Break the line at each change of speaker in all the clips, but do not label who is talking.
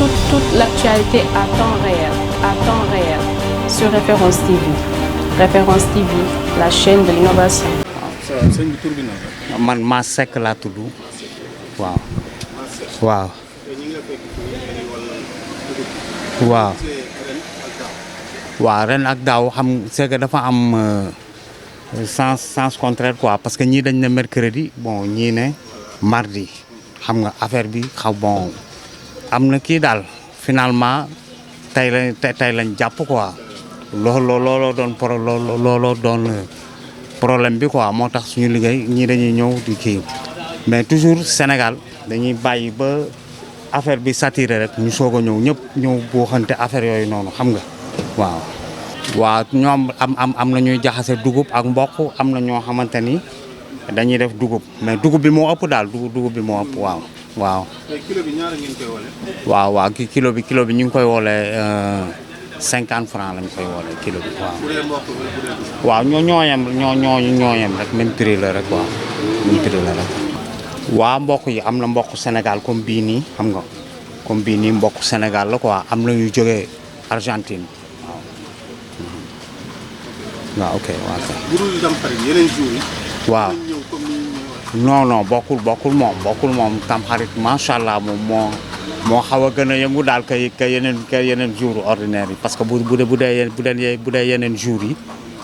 Toute l'actualité à temps réel, sur Référence TV. Référence TV, la chaîne de l'innovation.
sëñ bi tur bi naka la.
man Mass Seck laa tudd waaw. waaw. waaw. waaw ren ak daaw xam c'est que dafa am sens contraire quoi parce que ñii dañ ne mercredi bon ñii ne mardi xam nga affaire bi bon am na kii daal finalement tey lañ jàpp quoi looloo doon problème bi quoi moo tax suñu liggéey ñii dañuy ñëw di kii mais toujours Sénégal dañuy bàyyi ba affaire bi saturé rek ñu soog a ñëw ñëpp ñëw buuxante affaire yooyu noonu xam nga waaw. waaw ñoom am na ñuy jaxase dugub ak mboq am na ñoo xamante ni dañuy def dugub mais dugub bi moo ëpp daal dugub bi moo ëpp waaw. waaw.
kilo bi ñaara ngeen koy wole.
waaw kilo bi ñu ngi koy woolee 50 francs lañ koy woolee kilo bi waaw.
bu dee mboq bi bu dee dugub.
waaw ñoo yem rek même prix la rek waaw même prix la rek. waa mboq yi am na mboq Sénégal comme bii nii xam nga comme bii nii mboq Sénégal la quoi am na ñu jógee Argentine waaw. waaw ok waaw.
bu dul Tamxarit yeneen jours yi.
waaw
ñëw comme ni ñu ñëwaat.
non bokkul moom Tamxarit macha allah moom moo xaw a gën a yëngu daal ka yeneen jours ordinaire yi parce que bu dee yeneen jours yi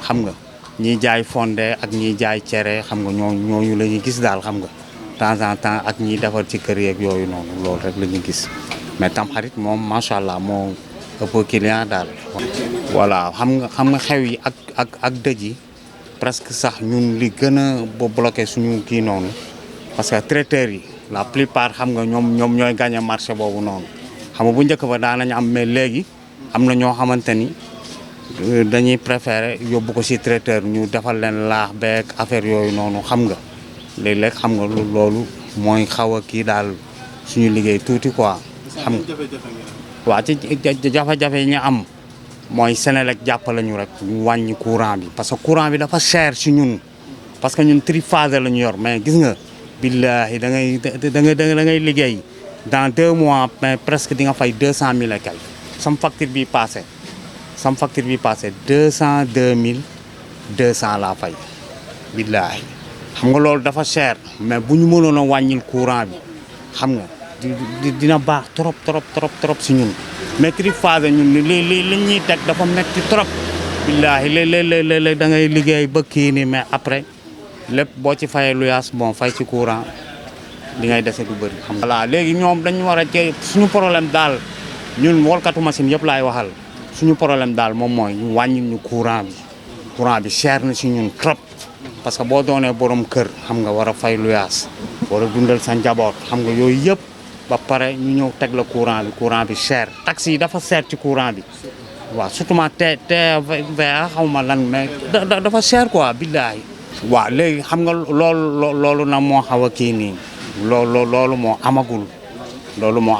xam nga ñiy jaay fondé ak ñiy jaay cere xam nga ñooñu la ñuy gis daal xam nga temps en temps ak ñiy defar ci kër yeeg yooyu noonu loolu rek la ñuy gis mais Tamxarit moom macha allah moo ëpp client daal. voilà xam nga xew yi ak dëj yi presque sax ñun li gën a bloqué suñu kii noonu parce que traiteurs yi la plupart xam nga ñoom ñooy gagné marché boobu noonu xam nga bu njëkk ba daan nañu am mais léegi am na ñoo xamante ni dañuy préféré yóbbu ko ci traiteur ñu defal leen laax beeg affaire yooyu noonu xam nga léeg-léeg xam nga loolu mooy xaw a kii daal suñu liggéey tuuti quoi. xam nga waaw ci jafe-jafe yi ñu am mooy Senelec jàppale ñu rek ñu wàññi courant bi parce que courant bi dafa cher ci ñun parce que ñun triphasé la ñu yor mais gis nga. billahi da ngay liggéey dans 2 mois mais presque di nga fay 200 000 et quelque. sam facture bi passé 202 200 laa fay billahi xam nga loolu dafa cher mais bu ñu mënoon a wàññil courant bi xam nga dina baax trop si ñun mais triphasé ñun li ñuy teg dafa metti trop billahi léeg-léeg da ngay liggéey ba kii ni mais après lépp boo ci fayee lu yaas bon fay ci courant li ngay dese du bëri xam nga. voilà léegi ñoom dañu war a suñu problème daal ñun wolkatu machine yëpp laay waxal suñu problème daal moom mooy ñu wàññil ñu courant bi cher na si ñun trop parce que boo doonee borom kër xam nga war a fay lu yaas war a dundal sa njaboot xam nga yooyu yëpp ba pare ñu ñëw teg la courant bi cher taxes yi dafa cher ci courant bi waaw surtout TVA xaw ma lan mais dafa cher quoi billahi. waaw léegi xam nga loolu na moo xaw a kii nii loolu moo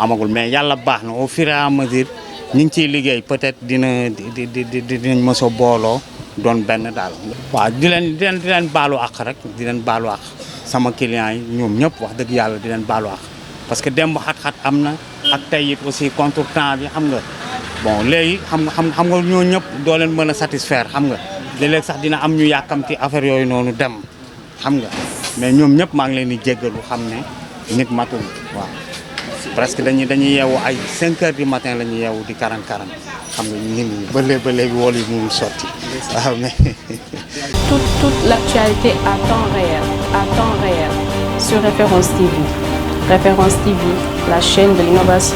amagul mais yàlla baax na au fur et à mesure ñu ngi ciy liggéey peut-être dinañ mës a booloo doon benn daal. waaw di leen baalu àq rek di leen baalu àq sama clients yi ñoom ñëpp wax dëgg yàlla di leen baalu àq parce que démb xat-xat am na ak tey it aussi contretemps bi xam nga bon léegi xam nga ñoo ñëpp doo leen mën a satisfaire xam nga. léeg-léeg sax dina am ñu yàkkamti affaire yooyu noonu dem xam nga mais ñoom ñëpp maa ngi leen di jéggalu xam ne nit matul waaw presque dañuy yeewu ay 5 heures du matin la ñuy yeewu di karan xam nga ñun ba léegi wool yi mu sotti waaw mais.
toute l'actualité à temps réel sur Référence TV. Référence TV, la chaîne de l'innovation.